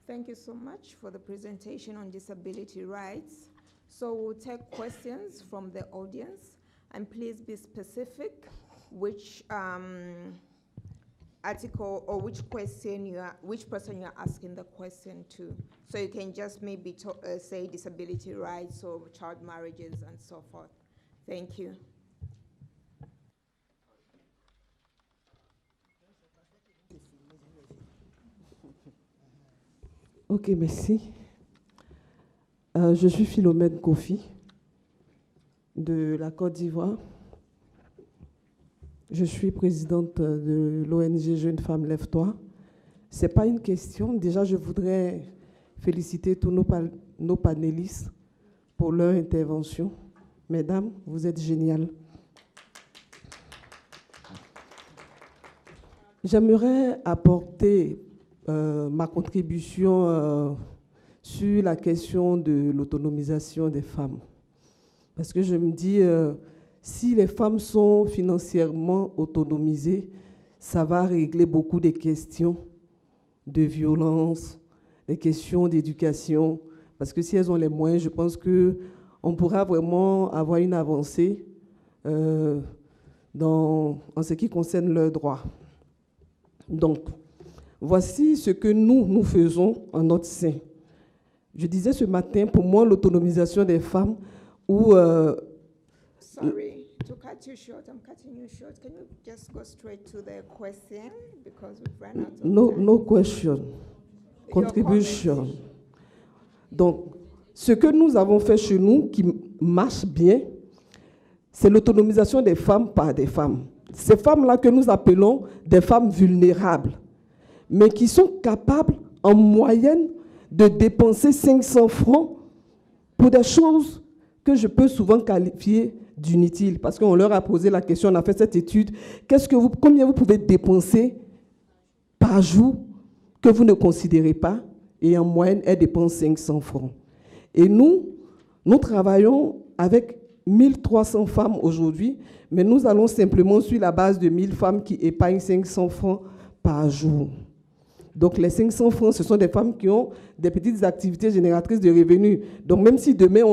Thank you so much for the presentation on disability rights. So we'll take questions from the audience, and please be specific which article or which person you are asking the question to. So you can just maybe say disability rights or child marriages and so forth. Thank you. Ok, merci. Je suis Philomène Kofi de la Côte d'Ivoire. Je suis présidente de l'ONG Jeunes Femmes Lève-toi. Ce n'est pas une question. Déjà, je voudrais féliciter tous nos panélistes pour leur intervention. Mesdames, vous êtes géniales. J'aimerais apporter ma contribution sur la question de l'autonomisation des femmes. Parce que je me dis, si les femmes sont financièrement autonomisées, ça va régler beaucoup de questions de violence, des questions d'éducation. Parce que si elles ont les moyens, je pense qu'on pourra vraiment avoir une avancée en ce qui concerne leurs droits. Donc, voici ce que nous faisons en notre sein. Je disais ce matin, pour moi, l'autonomisation des femmes ou... Sorry to cut you short. I'm cutting you short. Can you just go straight to the question because we've run out of time? No question. Contribution. Donc, ce que nous avons fait chez nous qui marche bien, c'est l'autonomisation des femmes par des femmes. Ces femmes-là que nous appelons des femmes vulnérables, mais qui sont capables en moyenne de dépenser 500 francs pour des choses que je peux souvent qualifier d'inutiles. Parce qu'on leur a posé la question, on a fait cette étude, combien vous pouvez dépenser par jour que vous ne considérez pas, et en moyenne, elles dépensent 500 francs. Et nous travaillons avec 1300 femmes aujourd'hui, mais nous allons simplement sur la base de 1000 femmes qui épargnent 500 francs par jour. Donc les 500 francs, ce sont des femmes qui ont des petites activités génératrices de revenus. Donc même si demain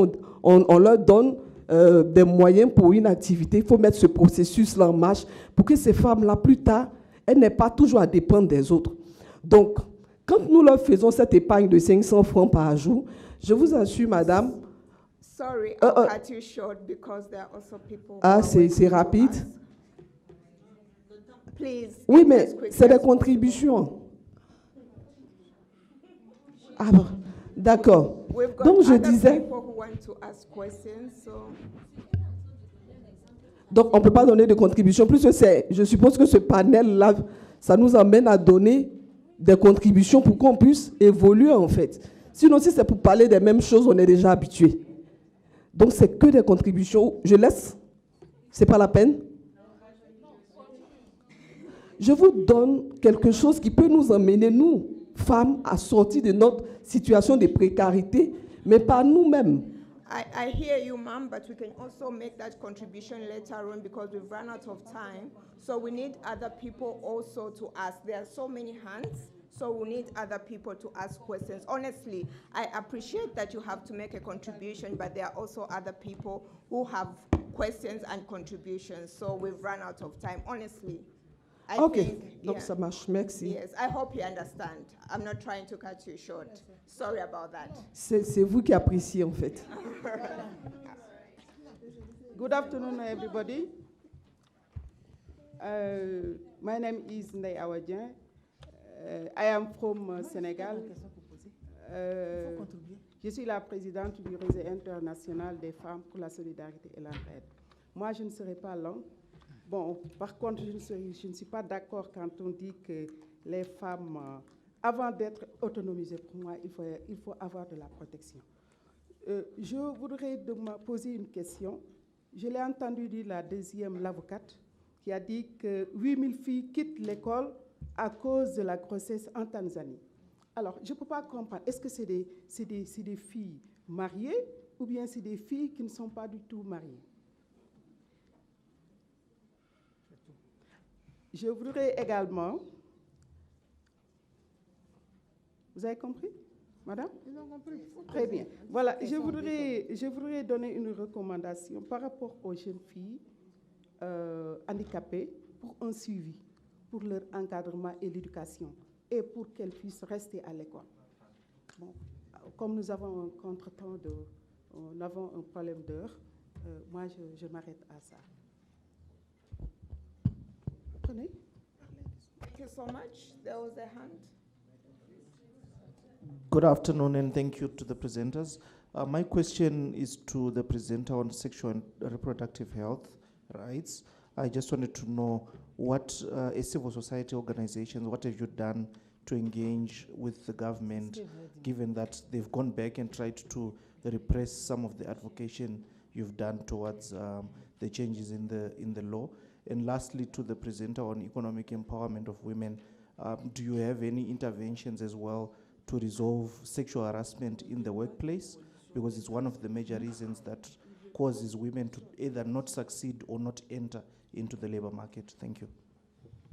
on leur donne des moyens pour une activité, il faut mettre ce processus-là en marche pour que ces femmes-là, plus tard, elles n'aient pas toujours à dépendre des autres. Donc, quand nous leur faisons cette épargne de 500 francs par jour, je vous assure, madame... Sorry, I'll cut you short because there are also people... Ah, c'est rapide? Please. Oui, mais c'est des contributions. Ah bon, d'accord. Donc, je disais... Donc, on ne peut pas donner de contributions. Plus je suppose que ce panel-là, ça nous amène à donner des contributions pour qu'on puisse évoluer, en fait. Sinon, si c'est pour parler des mêmes choses, on est déjà habitué. Donc, c'est que des contributions. Je laisse? Ce n'est pas la peine? Je vous donne quelque chose qui peut nous emmener, nous, femmes, à sortir de notre situation de précarité, mais pas nous-mêmes. I hear you, ma'am, but we can also make that contribution later on because we've run out of time. So we need other people also to ask. There are so many hands, so we need other people to ask questions. Honestly, I appreciate that you have to make a contribution, but there are also other people who have questions and contributions. So we've run out of time, honestly. Donc ça marche, merci. Yes, I hope you understand. I'm not trying to cut you short. Sorry about that. C'est vous qui appréciez, en fait. Good afternoon, everybody. My name is Ndeye Awadien. I am from Senegal. Je suis la présidente du réseau international des femmes pour la solidarité et l'entraide. Moi, je ne serai pas longue. Bon, par contre, je ne suis pas d'accord quand on dit que les femmes, avant d'être autonomisées, pour moi, il faut avoir de la protection. Je voudrais me poser une question. Je l'ai entendu dire l'avocate, qui a dit que 8000 filles quittent l'école à cause de la grossesse en Tanzanie. Alors, je ne peux pas comprendre. Est-ce que c'est des filles mariées ou bien c'est des filles qui ne sont pas du tout mariées? Je voudrais également Vous avez compris, madame? Ils ont compris. Très bien. Voilà, je voudrais donner une recommandation par rapport aux jeunes filles handicapées pour un suivi, pour leur encadrement et l'éducation, et pour qu'elles puissent rester à l'école. Bon, comme nous avons un contretemps nous avons un problème d'heure, moi je m'arrête à ça. Prenez. Thank you so much. There was a hand. Good afternoon and thank you to the presenters. My question is to the presenter on sexual and reproductive health rights. I just wanted to know what, as civil society organizations, what have you done to engage with the government, given that they've gone back and tried to repress some of the advocacy you've done towards the changes in the law? And lastly, to the presenter on economic empowerment of women, do you have any interventions as well to resolve sexual harassment in the workplace? Because it's one of the major reasons that causes women to either not succeed or not enter into the labor market. Thank you.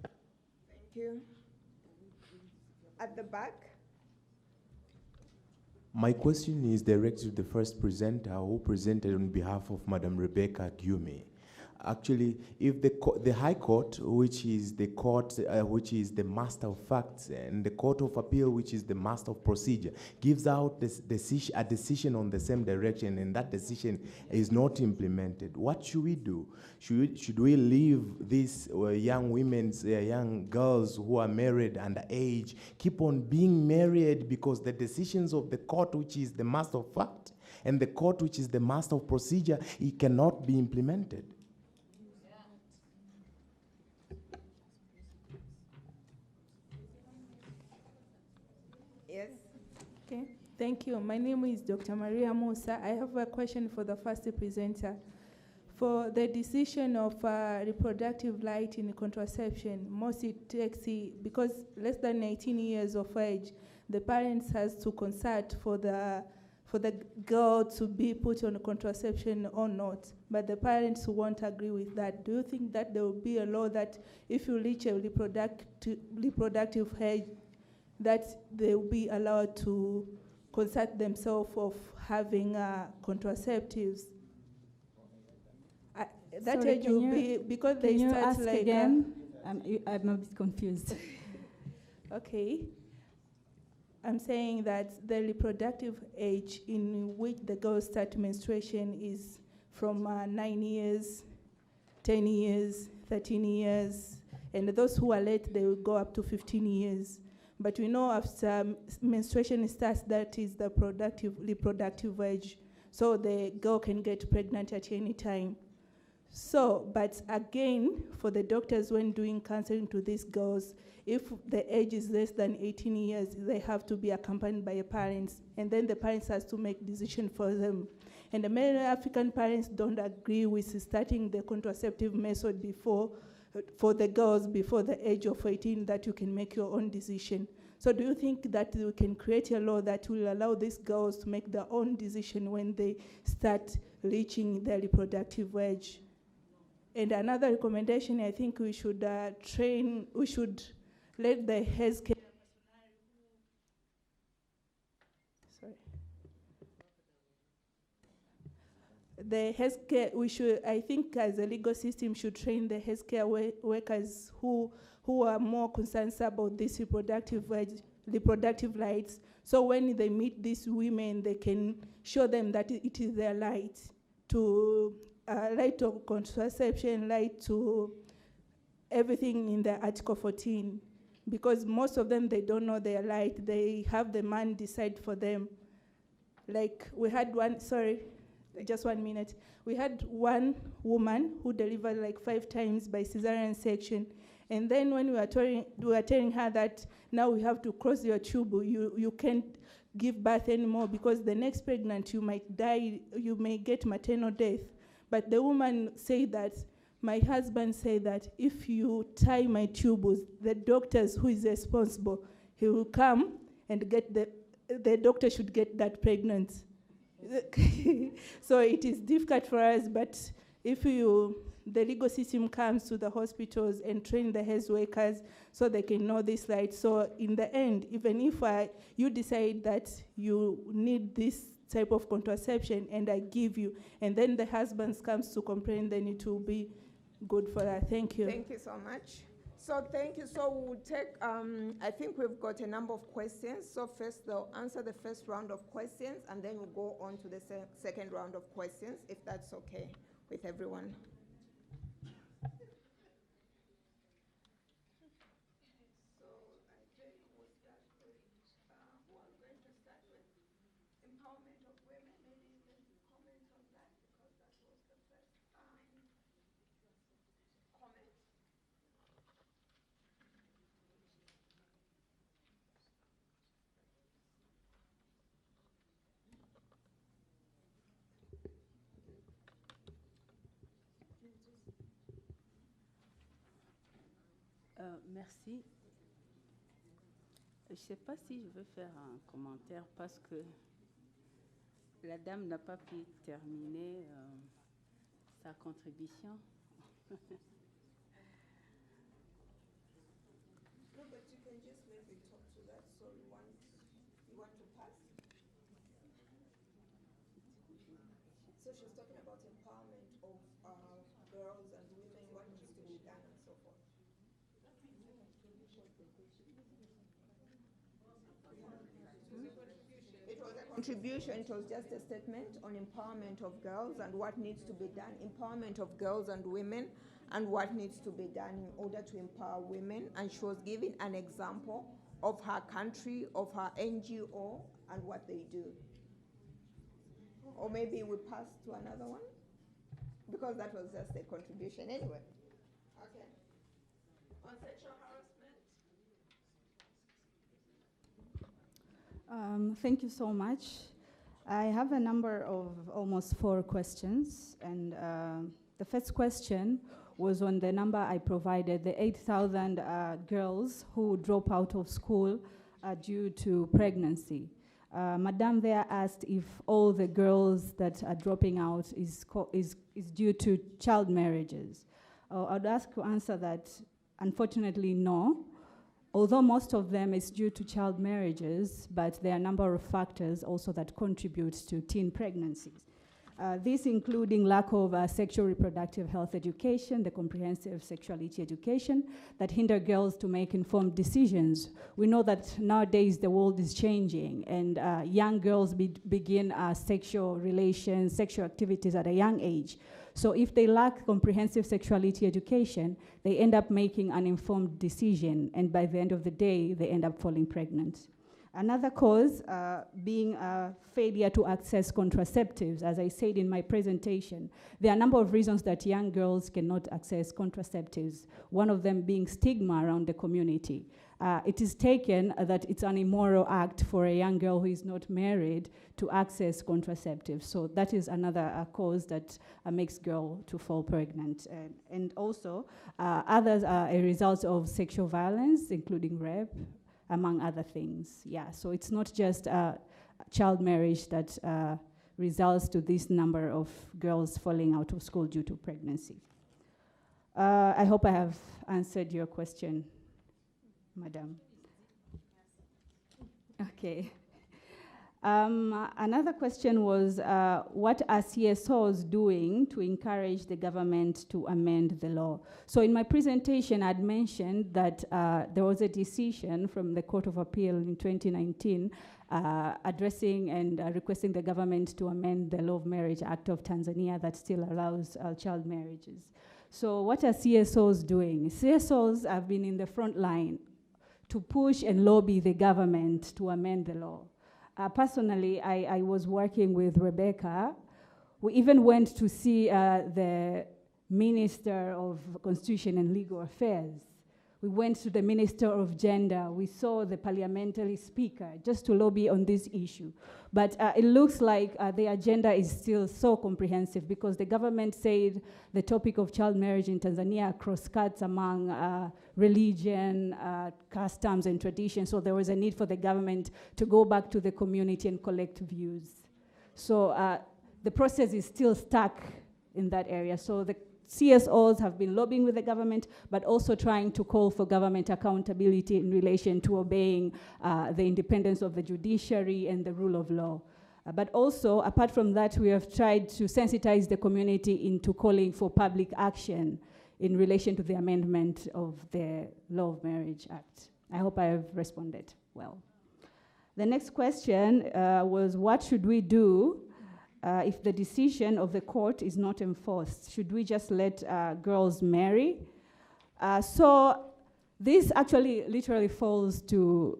Thank you. At the back. My question is directed to the first presenter who presented on behalf of Madam Rebecca Gume. Actually, if the High Court, which is the court, which is the master of facts, and the Court of Appeal, which is the master of procedure, gives out a decision on the same direction, and that decision is not implemented, what should we do? Should we leave these young women, young girls who are married underage, keep on being married because the decisions of the court, which is the master of fact, and the court, which is the master of procedure, it cannot be implemented? Yes. Okay, thank you. My name is Dr. Maria Musa. I have a question for the first presenter. For the decision of reproductive right in contraception, most it takes, because less than 18 years of age, the parents has to consult for the girl to be put on contraception or not. But the parents won't agree with that. Do you think that there will be a law that if you reach a reproductive age, that they will be allowed to consult themselves of having contraceptives? That age will be, because they start ask like again? I'm a bit confused. Okay. I'm saying that the reproductive age in which the girls start menstruation is from 9 years, 10 years, 13 years, and those who are late, they will go up to 15 years. But we know after menstruation starts, that is the reproductive age. So the girl can get pregnant at any time. So, but again, for the doctors when doing counseling to these girls, if the age is less than 18 years, they have to be accompanied by parents, and then the parents has to make decision for them. And the many African parents don't agree with starting the contraceptive method before, for the girls before the age of 18, that you can make your own decision. So do you think that we can create a law that will allow these girls to make their own decision when they start reaching their reproductive age? And another recommendation, I think we should we should let the healthcare, the healthcare, we should, I think as a legal system, should train the healthcare workers who are more concerned about this reproductive rights. So when they meet these women, they can show them that it is their right to right to contraception, right to everything in the Article 14. Because most of them, they don't know their right. They have the man decide for them. Like we had one, sorry, just 1 minute. We had one woman who delivered like 5 times by cesarean section. And then when we were telling her that now we have to cross your tube, you can't give birth anymore because the next pregnant you might die, you may get maternal death. But the woman said that, my husband said that if you tie my tubes, the doctors who is responsible, he will come and get the doctor should get that pregnant. So it is difficult for us, but if you the legal system comes to the hospitals and train the health workers so they can know this right. So in the end, even if you decide that you need this type of contraception and I give you, and then the husband comes to complain, then it will be good for that. Thank you. Thank you so much. So thank you. So we'll take, I think we've got a number of questions. So first they'll answer the first round of questions and then we'll go on to the second round of questions, if that's okay with everyone. Merci. Je ne sais pas si je veux faire un commentaire parce que la dame n'a pas pu terminer sa contribution. No, but you can just maybe talk to that. So you want to pass? So she's talking about empowerment of girls and women, what needs to be done and so forth. It was a contribution, it was just a statement on empowerment of girls and what needs to be done, empowerment of girls and women and what needs to be done in order to empower women. And she was giving an example of her country, of her NGO and what they do. Or maybe we pass to another one? Because that was just a contribution anyway. Okay. On sexual harassment? Thank you so much. I have a number of almost 4 questions. And the first question was on the number I provided, the 8,000 girls who drop out of school due to pregnancy. Madame there asked if all the girls that are dropping out is due to child marriages. I'd ask to answer that, unfortunately, no. Although most of them is due to child marriages, but there are a number of factors also that contribute to teen pregnancies. These including lack of sexual reproductive health education, the comprehensive sexuality education that hinder girls to make informed decisions. We know that nowadays the world is changing and young girls begin sexual relations, sexual activities at a young age. So if they lack comprehensive sexuality education, they end up making an informed decision, and by the end of the day, they end up falling pregnant. Another cause being a failure to access contraceptives. As I said in my presentation, there are a number of reasons that young girls cannot access contraceptives, one of them being stigma around the community. It is taken that it's an immoral act for a young girl who is not married to access contraceptives. So that is another cause that makes girl to fall pregnant. And also, others are a result of sexual violence, including rape, among other things. Yeah, so it's not just child marriage that results to this number of girls falling out of school due to pregnancy. I hope I have answered your question, Madam. Okay. Another question was, what are CSOs doing to encourage the government to amend the law? So in my presentation, I'd mentioned that there was a decision from the Court of Appeal in 2019 addressing and requesting the government to amend the Law of Marriage Act of Tanzania that still allows child marriages. So what are CSOs doing? CSOs have been in the front line to push and lobby the government to amend the law. Personally, I was working with Rebecca. We even went to see the Minister of Constitution and Legal Affairs. We went to the Minister of Gender. We saw the parliamentary speaker just to lobby on this issue. But it looks like the agenda is still so comprehensive because the government said the topic of child marriage in Tanzania cross-cuts among religion, customs, and traditions. So there was a need for the government to go back to the community and collect views. So the process is still stuck in that area. So the CSOs have been lobbying with the government, but also trying to call for government accountability in relation to obeying the independence of the judiciary and the rule of law. But also, apart from that, we have tried to sensitize the community into calling for public action in relation to the amendment of the Law of Marriage Act. I hope I have responded well. The next question was, what should we do if the decision of the court is not enforced? Should we just let girls marry? So this actually literally falls to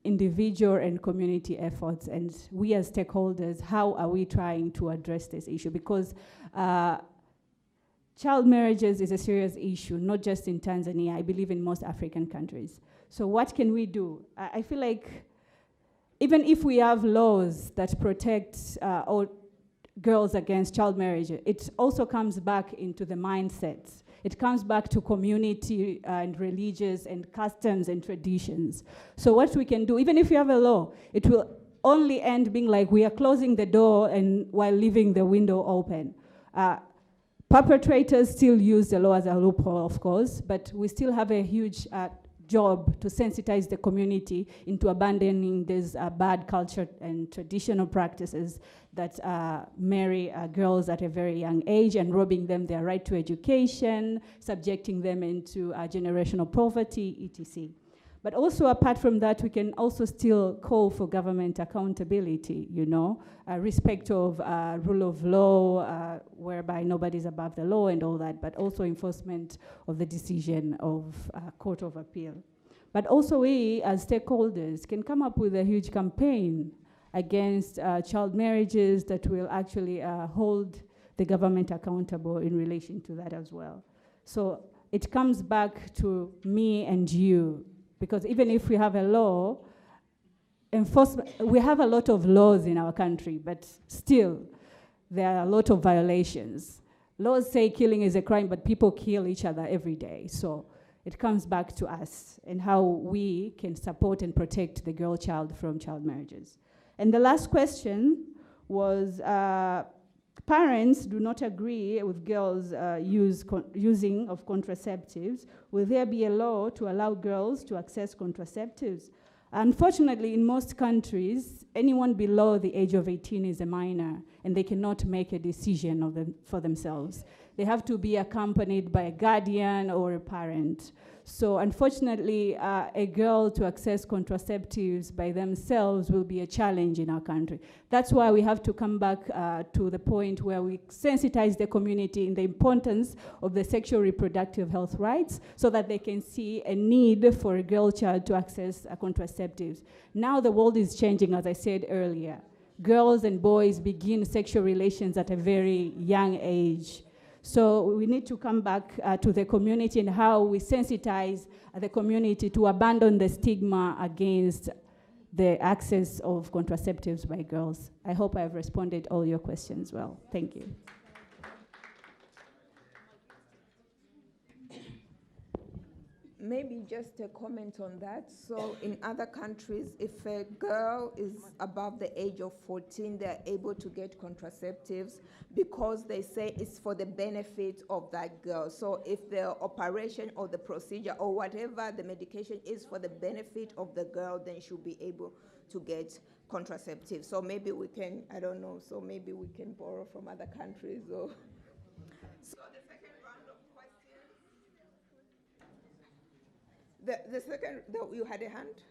individual and community efforts, and we as stakeholders, how are we trying to address this issue? Because child marriages is a serious issue, not just in Tanzania, I believe in most African countries. So what can we do? I feel like even if we have laws that protect all girls against child marriage, it also comes back into the mindset. It comes back to community and religious and customs and traditions. So what we can do, even if you have a law, it will only end being like we are closing the door and while leaving the window open. Perpetrators still use the law as a loophole, of course, but we still have a huge job to sensitize the community into abandoning these bad culture and traditional practices that marry girls at a very young age and robbing them their right to education, subjecting them into generational poverty, etc. But also apart from that, we can also still call for government accountability, you know, respect of rule of law, whereby nobody's above the law and all that, but also enforcement of the decision of Court of Appeal. But also we, as stakeholders, can come up with a huge campaign against child marriages that will actually hold the government accountable in relation to that as well. So it comes back to me and you, because even if we have a law, enforcement, we have a lot of laws in our country, but still there are a lot of violations. Laws say killing is a crime, but people kill each other every day. So it comes back to us and how we can support and protect the girl child from child marriages. And the last question was, parents do not agree with girls' using of contraceptives. Will there be a law to allow girls to access contraceptives? Unfortunately, in most countries, anyone below the age of 18 is a minor, and they cannot make a decision for themselves. They have to be accompanied by a guardian or a parent. So unfortunately, a girl to access contraceptives by themselves will be a challenge in our country. That's why we have to come back to the point where we sensitize the community in the importance of the sexual reproductive health rights so that they can see a need for a girl child to access contraceptives. Now the world is changing, as I said earlier. Girls and boys begin sexual relations at a very young age. So we need to come back to the community and how we sensitize the community to abandon the stigma against the access of contraceptives by girls. I hope I've responded all your questions well. Thank you. Maybe just a comment on that. So in other countries, if a girl is above the age of 14, they're able to get contraceptives because they say it's for the benefit of that girl. So if the operation or the procedure or whatever the medication is for the benefit of the girl, then she'll be able to get contraceptives. So maybe we can, I don't know, so maybe we can borrow from other countries or... So the second round of questions. The second, you had a hand?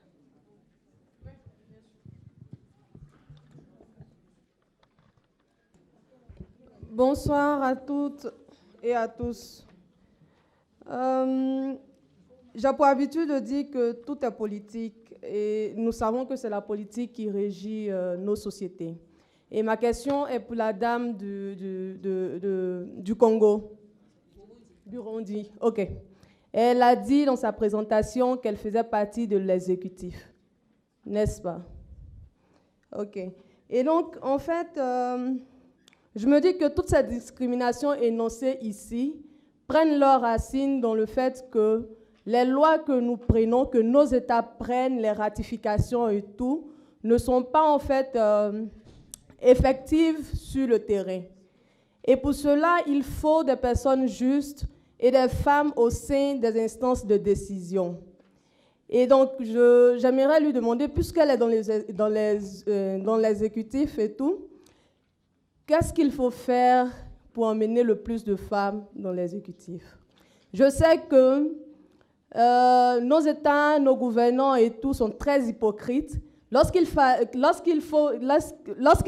Bonsoir à toutes et à tous. J'ai pour habitude de dire que tout est politique et nous savons que c'est la politique qui régit nos sociétés. Et ma question est pour la dame du Congo. Burundi. OK. Elle a dit dans sa présentation qu'elle faisait partie de l'exécutif, n'est-ce pas? OK. Et donc, en fait, je me dis que toutes ces discriminations énoncées ici prennent leur racine dans le fait que les lois que nous prenons, que nos États prennent, les ratifications et tout, ne sont pas en fait effectives sur le terrain. Et pour cela, il faut des personnes justes et des femmes au sein des instances de décision. Et donc, j'aimerais lui demander, puisqu'elle est dans l'exécutif et tout, qu'est-ce qu'il faut faire pour emmener le plus de femmes dans l'exécutif? Je sais que nos États, nos gouvernants et tout sont très hypocrites. Lorsqu'il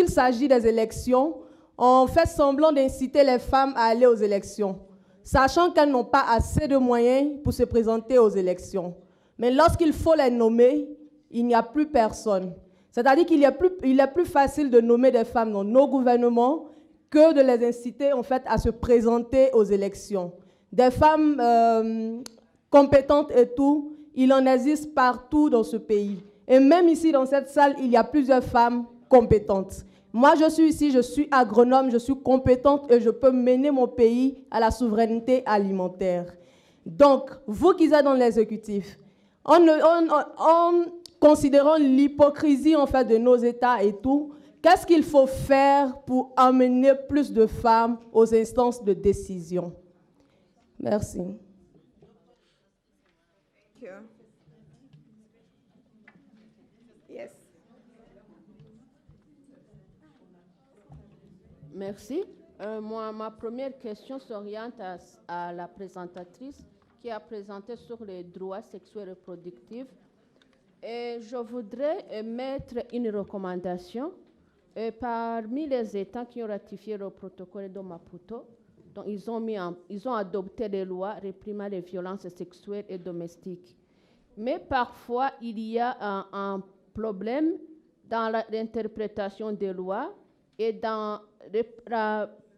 s'agit des élections, on fait semblant d'inciter les femmes à aller aux élections, sachant qu'elles n'ont pas assez de moyens pour se présenter aux élections. Mais lorsqu'il faut les nommer, il n'y a plus personne. C'est-à-dire qu'il est plus facile de nommer des femmes dans nos gouvernements que de les inciter en fait, à se présenter aux élections. Des femmes compétentes et tout, il en existe partout dans ce pays. Et même ici, dans cette salle, il y a plusieurs femmes compétentes. Moi, je suis ici, je suis agronome, je suis compétente et je peux mener mon pays à la souveraineté alimentaire. Donc, vous qui êtes dans l'exécutif, en considérant l'hypocrisie en fait, de nos États et tout, qu'est-ce qu'il faut faire pour amener plus de femmes aux instances de décision? Merci. Yes. Merci. Ma première question s'oriente à la présentatrice qui a présenté sur les droits sexuels et reproductifs. Et je voudrais mettre une recommandation parmi les États qui ont ratifié le protocole de Maputo. Donc, ils ont adopté des lois réprimant les violences sexuelles et domestiques. Mais parfois, il y a un problème dans l'interprétation des lois et dans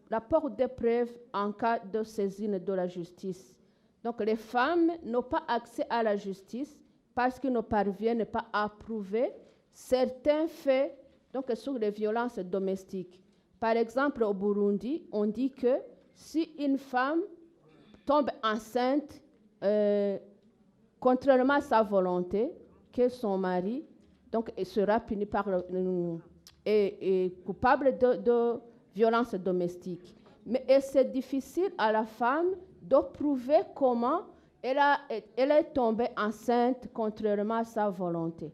l'apport des preuves en cas de saisine de la justice. Donc, les femmes n'ont pas accès à la justice parce qu'elles ne parviennent pas à prouver certains faits donc, sur les violences domestiques. Par exemple, au Burundi, on dit que si une femme tombe enceinte, contrairement à sa volonté, que son mari donc, sera puni par est coupable de violence domestique. Mais c'est difficile à la femme de prouver comment elle est tombée enceinte contrairement à sa volonté.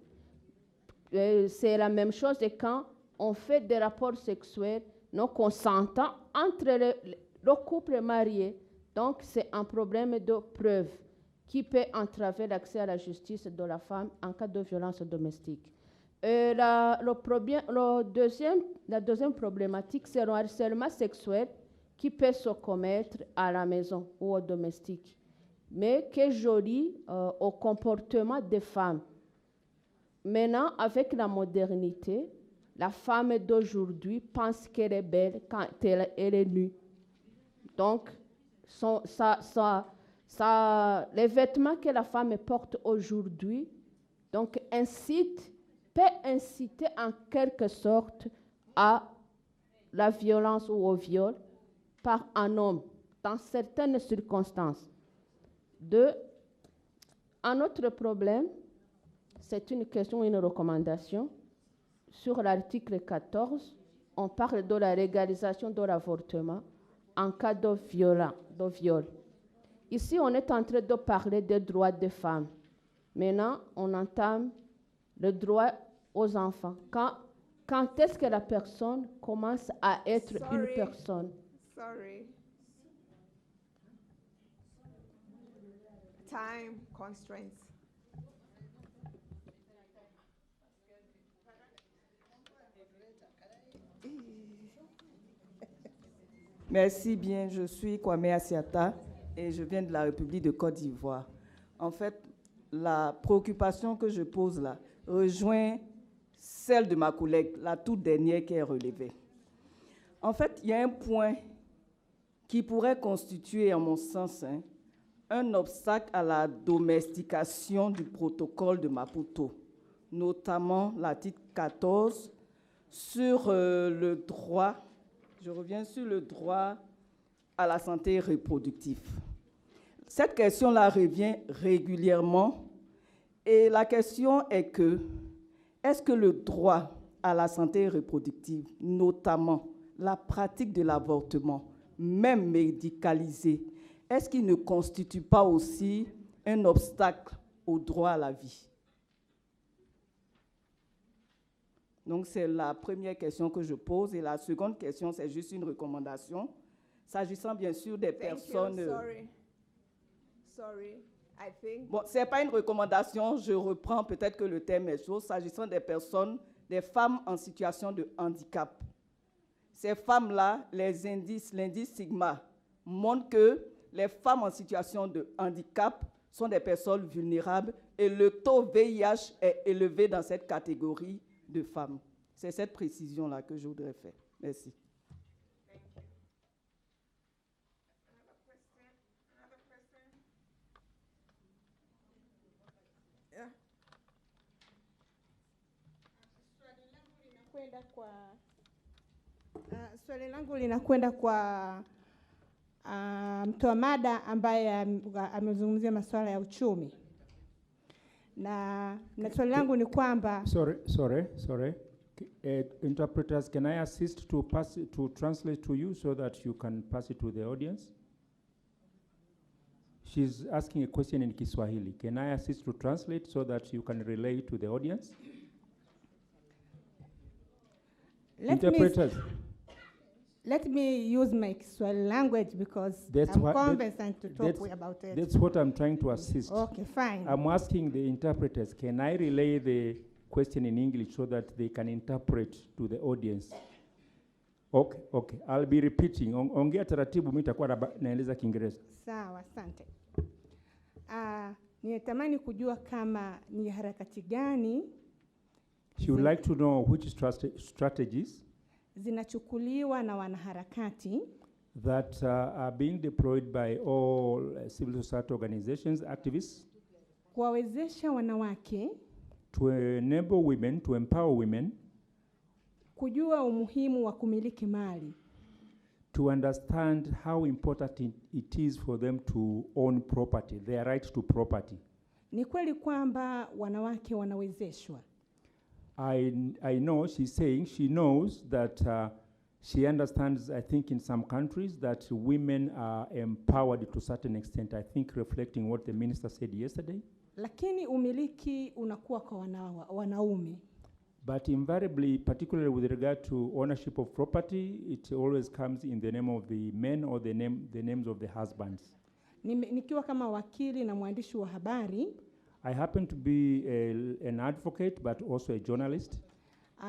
C'est la même chose quand on fait des rapports sexuels non consentants entre le couple marié. Donc, c'est un problème de preuve qui peut entraver l'accès à la justice de la femme en cas de violence domestique. La deuxième problématique, c'est le harcèlement sexuel qui peut se commettre à la maison ou au domestique, mais qui est joli au comportement des femmes. Maintenant, avec la modernité, la femme d'aujourd'hui pense qu'elle est belle quand elle est nue. Donc, les vêtements que la femme porte aujourd'hui donc, peut inciter en quelque sorte à la violence ou au viol par un homme dans certaines circonstances. Un autre problème, c'est une question, une recommandation. Sur l'article 14, on parle de la légalisation de l'avortement en cas de viol. Ici, on est en train de parler des droits des femmes. Maintenant, on entame le droit aux enfants. Quand est-ce que la personne commence à être une personne? Sorry. Time constraints. Merci bien, je suis Kwame Asiata et je viens de la République de Côte d'Ivoire. En fait, la préoccupation que je pose là rejoint celle de ma collègue, la toute dernière qui est relevée. En fait, il y a un point qui pourrait constituer, en mon sens, un obstacle à la domestication du protocole de Maputo, notamment l'article 14 sur le droit, je reviens sur le droit à la santé reproductive. Cette question-là revient régulièrement et la question est que, est-ce que le droit à la santé reproductive, notamment la pratique de l'avortement, même médicalisés, est-ce qu'ils ne constituent pas aussi un obstacle au droit à la vie? Donc, c'est la première question que je pose. Et la seconde question, c'est juste une recommandation. S'agissant bien sûr des personnes... Sorry, I think... Bon, ce n'est pas une recommandation, je reprends peut-être que le thème est chaud. S'agissant des personnes, des femmes en situation de handicap. Ces femmes-là, l'indice sigma, montre que les femmes en situation de handicap sont des personnes vulnérables et le taux VIH est élevé dans cette catégorie de femmes. C'est cette précision-là que je voudrais faire. Merci. Swali langu linakwenda kwa mtoa mada ambaye amezungumzia masuala ya uchumi. Na swali langu ni kwamba... Sorry. Interpreters, can I assist to translate to you so that you can pass it to the audience? She's asking a question in Kiswahili. Can I assist to translate so that you can relay to the audience? Interpreters. Let me use my Kiswahili language because I'm conversant to talk about it. That's what I'm trying to assist. Okay, fine. I'm asking the interpreters, can I relay the question in English so that they can interpret to the audience? Okay. I'll be repeating. Ongea taratibu, mimi nitakuwa naeleza Kiingereza. Sawa, asante. Ninatamani kujua kama ni harakati gani she would like to know which strategies zinachukuliwa na wanaharakati that are being deployed by all civil society organizations, activists, kuwawezesha wanawake, to enable women, to empower women, kujua umuhimu wa kumiliki mali, to understand how important it is for them to own property, their right to property. Ni kweli kwamba wanawake wanawezeshwa. I know she's saying she knows that she understands, I think in some countries, that women are empowered to a certain extent, I think reflecting what the minister said yesterday. Lakini umiliki unakuwa kwa wanaume. But invariably, particularly with regard to ownership of property, it always comes in the name of the men or the names of the husbands. Nikiwa kama wakili na mwandishi wa habari, I happen to be an advocate, but also a journalist.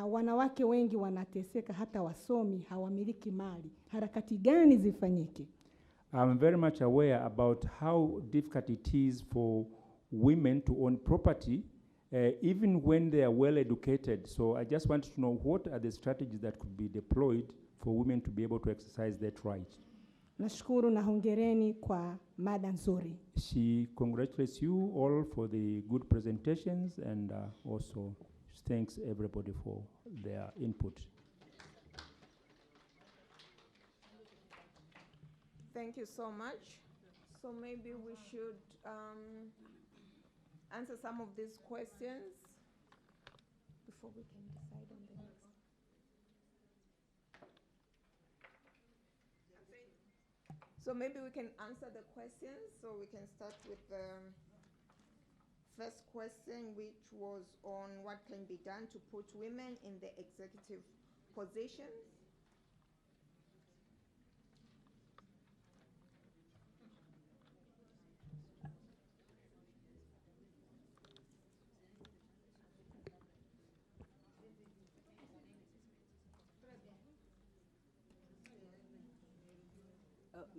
Wanawake wengi wanateseka, hata wasomi hawamiliki mali. Harakati gani zifanyike? I'm very much aware about how difficult it is for women to own property, even when they are well educated. So I just want to know what are the strategies that could be deployed for women to be able to exercise that right. Nashukuru na hongereni kwa mada nzuri. She congratulates you all for the good presentations and also thanks everybody for their input. Thank you so much. So maybe we should answer some of these questions before we can decide on the next. So maybe we can answer the questions. So we can start with the first question, which was on what can be done to put women in the executive positions.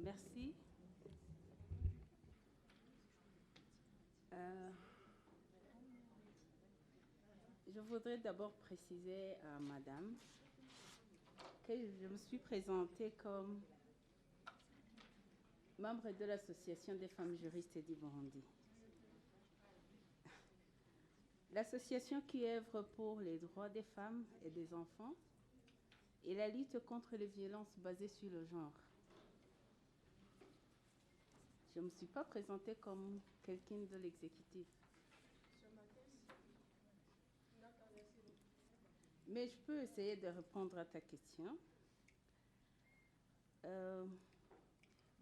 Merci. Je voudrais d'abord préciser à Madame que je me suis présentée comme membre de l'Association des femmes juristes du Burundi. L'association qui œuvre pour les droits des femmes et des enfants et la lutte contre les violences basées sur le genre. Je ne me suis pas présentée comme quelqu'un de l'exécutif. Mais je peux essayer de répondre à ta question.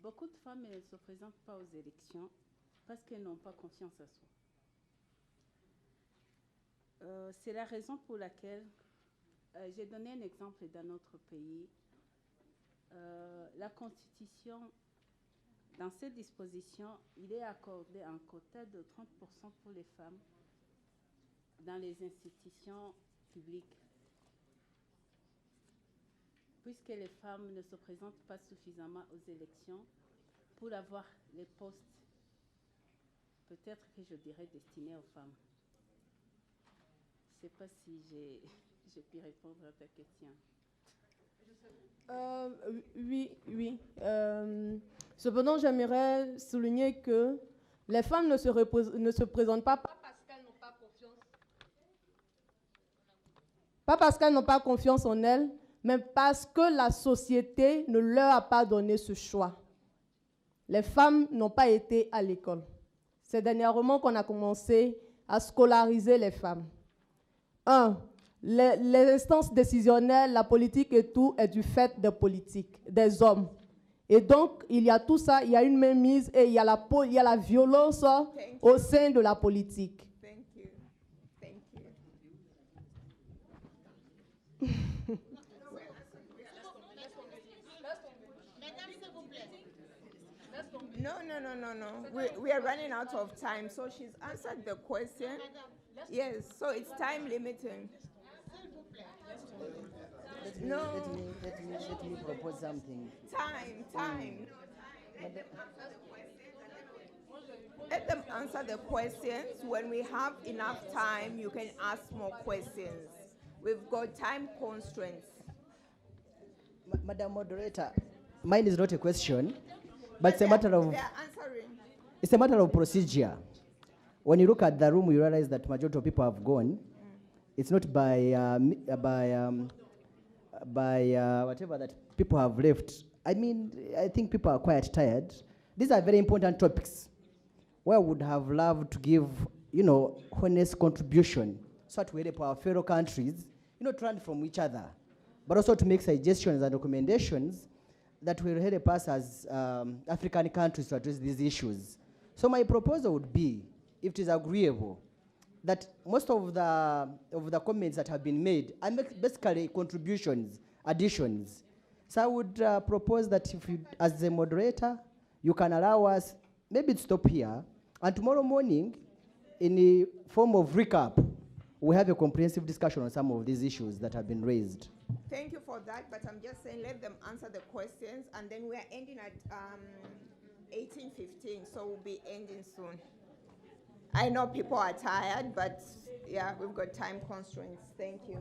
beaucoup de femmes ne se présentent pas aux élections parce qu'elles n'ont pas confiance en soi. C'est la raison pour laquelle j'ai donné un exemple dans notre pays. La Constitution, dans cette disposition, il est accordé un quota de 30% pour les femmes dans les institutions publiques. Puisque les femmes ne se présentent pas suffisamment aux élections pour avoir les postes, peut-être que je dirais destinés aux femmes. Je ne sais pas si j'ai pu répondre à ta question. Oui. Cependant, j'aimerais souligner que les femmes ne se présentent pas parce qu'elles n'ont pas confiance. Pas parce qu'elles n'ont pas confiance en elles, mais parce que la société ne leur a pas donné ce choix. Les femmes n'ont pas été à l'école. C'est dernièrement qu'on a commencé à scolariser les femmes. Les instances décisionnelles, la politique et tout est du fait des politiques, des hommes. Et donc, il y a tout ça, il y a une mainmise et il y a la violence au sein de la politique. Thank you. Thank you. No. We are running out of time. So she's answered the question. Yes, so it's time limiting. No. Let me propose something. Time. Let them answer the questions. When we have enough time, you can ask more questions. We've got time constraints. Madam Moderator, mine is not a question, but it's a matter of. They are answering. It's a matter of procedure. When you look at the room, you realize that majority of people have gone. It's not by whatever that people have left. I mean, I think people are quite tired. These are very important topics where I would have loved to give, honest contribution so that we help our fellow countries, to learn from each other, but also to make suggestions and recommendations that will help us as African countries to address these issues. So my proposal would be, if it is agreeable, that most of the comments that have been made are basically contributions, additions. So I would propose that if you, as the moderator, you can allow us maybe to stop here, and tomorrow morning, in the form of recap, we have a comprehensive discussion on some of these issues that have been raised. Thank you for that, but I'm just saying let them answer the questions, and then we are ending at 18:15, so we'll be ending soon. I know people are tired, but yeah, we've got time constraints. Thank you.